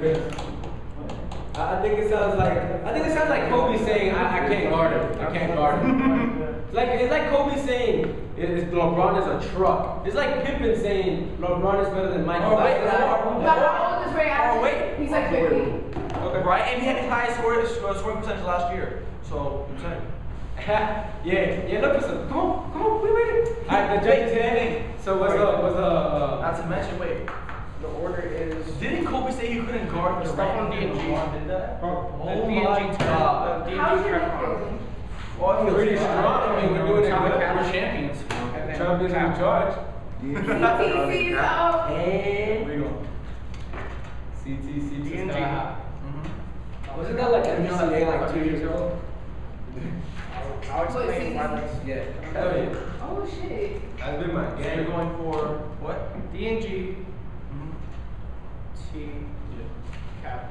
I think it sounds like Kobe saying I can't guard him. I can't guard him. It's like Kobe saying LeBron is a truck. It's like Pippen saying LeBron is better than Michael. How old is Ray Allen? Wait. He's like 15. Okay. Right, and he had his highest scoring percentage last year. So I'm saying. yeah, look, listen. Come on, wait. Alright, the judge is hitting. So what's Not to mention, wait. The order is. Didn't Kobe say he couldn't guard the stuff on D&G? did that? Oh my God. How's your feeling? Oh, he's pretty strong. I mean, we're doing it good. We're champions. Trump is in charge. CTC's up. And we go. CTC D&G. Wasn't that like NCAA like 2 years ago? I'll explain why that's. Yeah. Hell yeah. Oh shit. That's been my So game. you're going for what? D&G. T. Cap.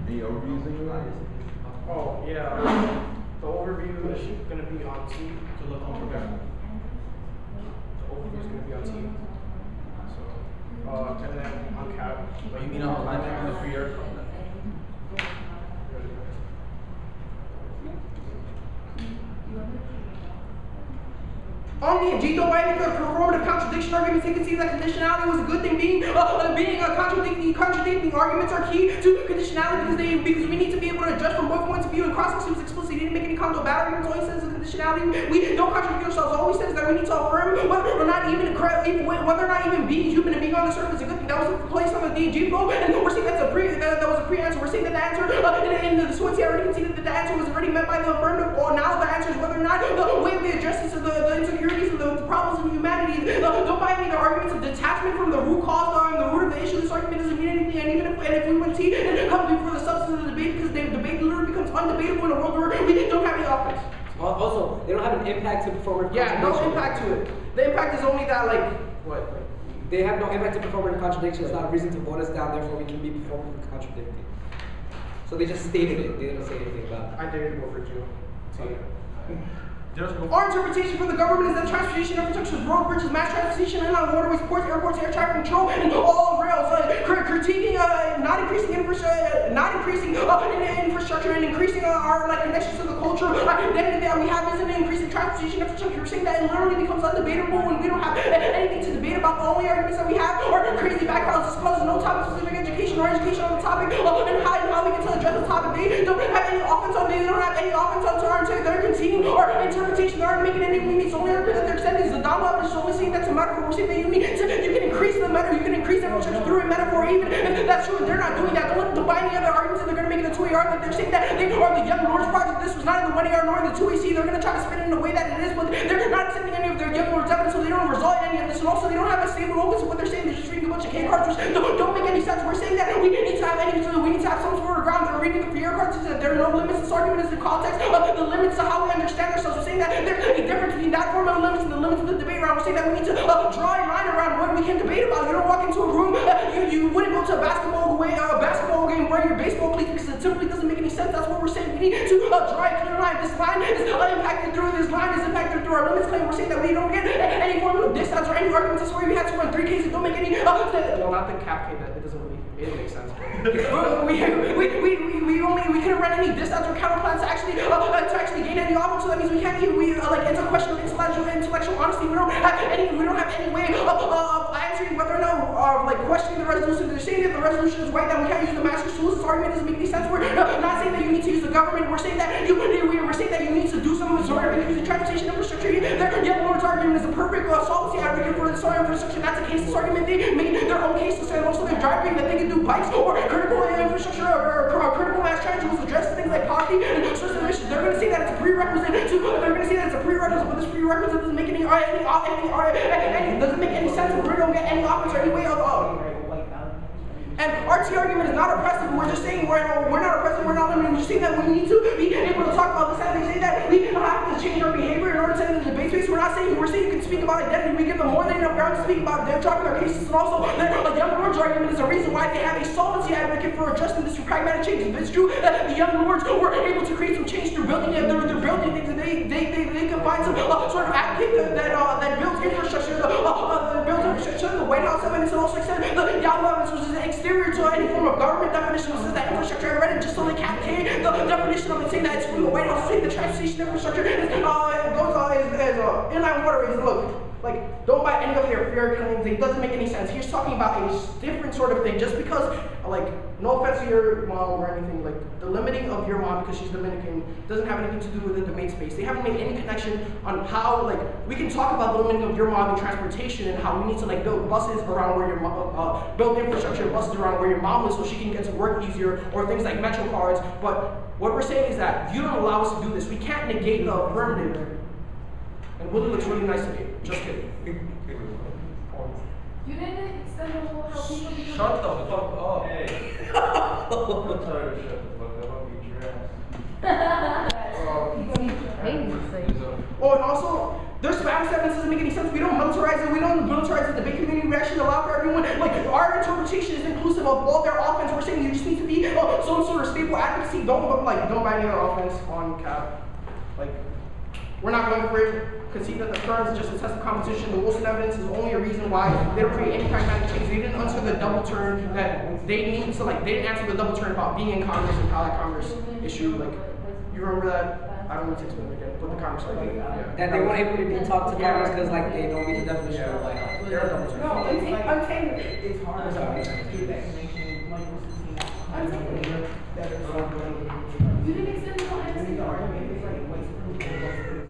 Any overviews in your life? Oh yeah. The overview is gonna be on T. To look on program. The overview is gonna be on T. So, and then on cap. But you mean on alignment on the free air? On the G, though, I think the performative contradiction arguments, you can see that conditionality was a good thing. Being contradicting arguments are key to conditionality because we need to be able to judge from both points of view. And cross-section was explicit. He didn't make any comment about arguments. All he says is conditionality. We don't contradict ourselves. All he says is that we need to affirm whether or not even being human and being on this earth is a good thing. That was placed on the DG flow, and we're saying that was a pre-answer. We're saying that the answer in the Swiss already conceded that the answer was already met by the affirmative. Or now the answer is whether or not the way we address this, the insecurities and the problems in humanity. Don't buy any of the arguments of detachment from the root cause or the root of the issue. This argument doesn't mean anything. And even if we went T, it comes before the substance of the debate because the debate literally becomes undebatable in a world where we don't have any offense. Also, they don't have an impact to performative Yeah, no impact to it. The impact is only that, like, what? They have no impact to performative contradiction. It's not a reason to vote us down, therefore we can be performative contradicting. So they just stated it. They didn't say anything about it. I did go for G. Our interpretation for the government is that transportation infrastructure is road bridges, mass transportation, and on waterways, ports, airports, air traffic control, and all rails. Critiquing not increasing infrastructure and increasing our connections to the culture identity that we have isn't increasing transportation infrastructure. We're saying that it literally becomes undebatable when we don't have anything to debate about. The only arguments that we have are crazy backgrounds, disclosing no topic specific education or education on the topic, and how we get to address the topic. They don't have any offense on. They don't have any offense on they're conceding or interpretation. They aren't making any limits. Only argument that they're extending is the dominant is only saying that's a metaphor. We're saying that you can increase the metaphor, you can increase infrastructure through a metaphor, even if that's true. They're not doing that. Don't buy any other arguments that they're going to make in the 2AR that they're saying that they are the Young Lords project. This was not in the 1AR nor in the 2AC. They're going to try to spin it in a way that it is, but they're not accepting any of their Young Lords evidence, so they don't result in any of this. And also, they don't have a stable focus of what they're saying. They're just reading a bunch of K cards, which don't make any sense. We're saying that we need to have some sort of ground. They're reading the free air cards. That there are no limits. This argument is the context of the limits to how we understand ourselves. We're saying that there's a difference between that form of limits and the limits of the debate round. We're saying that we need to draw a line around what we can debate about. You don't walk into a room, you wouldn't go to a basketball game wearing your baseball cleats because it simply doesn't make any sense. That's what we're saying. We need to draw a clear line. This line is unimpacted through this line is impacted through our limits claim. We're saying that we don't get any form of distance or any arguments. This way we had to run 3 cases. Don't make any. Well, not the cap case. It doesn't really. It makes sense. We couldn't run any distance or counter plans to actually gain any offense. So that means we can't enter a question of intellectual honesty. We don't have any way of answering whether or not questioning the resolution. They're saying that the resolution is right, that we can't use the master's tools. This argument doesn't make any sense. We're not saying that you need to use the government. We're saying that you need to do some sort of increasing transportation infrastructure. Their Young Lords argument is a perfect solvency advocate for this sort of infrastructure. That's a case. This argument they made their own case to say also they're driving that they can do bikes or critical infrastructure or critical mass transit tools address things like poverty and sorts of issues. They're going to say that it's a prerequisite but this prerequisite doesn't make any doesn't make any sense. We don't get any offense or any way of And RT argument is not oppressive. We're just saying we're not oppressive. We're not limited. We're just saying that we need to be able to talk about this. And they say that we have to change our behavior in order to enter the debate space. We're saying you can speak about identity. We give them more than enough ground to speak about their dropping their cases. And also, the Young Lords argument is a reason why they have a solvency advocate for adjusting this through pragmatic changes. But it's true that the Young Lords were able to create some change through building it. They're building things, and they can find some sort of advocate that builds infrastructure. infrastructure. The White House evidence also extended the Yahoo evidence, which is exterior to any form of government definition. It says that infrastructure. I read it just so they can't the definition of it, saying that it's from the White House, saying the transportation infrastructure is inland waterways. Look, like, don't buy any of their fair claims. It doesn't make any sense. He's talking about a different sort of thing. Just because, like, no offense to your mom or anything, like, the limiting of your mom because she's Dominican doesn't have anything to do with the domain space. They haven't made any connection on how, like, we can talk about the limiting of your mom in transportation and how we need to, like, build buses around where your mom, build infrastructure buses around where your mom is so she can get to work easier, or things like Metro cards. But what we're saying is that you don't allow us to do this. We can't negate the affirmative. And Willie looks really nice to me. Just kidding. You didn't extend the whole how people become. Shut the fuck up. Hey. I'm tired of shut the fuck up. I'll beat your ass. Oh, and also, their Spanish evidence doesn't make any sense. We don't militarize it. We don't militarize the debate community. We actually allow for everyone. Like, our interpretation is inclusive of all their offense. We're saying you just need to be some sort of stable advocacy. Don't buy any other offense on cap. Like, we're not going for it. Concede that the terms is just a test of competition. The Wilson evidence is only a reason why they don't create any pragmatic change. They didn't answer the double turn that they need to, like, they didn't answer the double turn about being in Congress and how that Congress issue, like, you remember that? I don't want to explain it again, but the Congress, like, yeah. That they weren't able to be talked to Congress because, like, they don't meet the definition of White House. They're a double turn. No, untangle. It's hard to get that information, like, You didn't extend the whole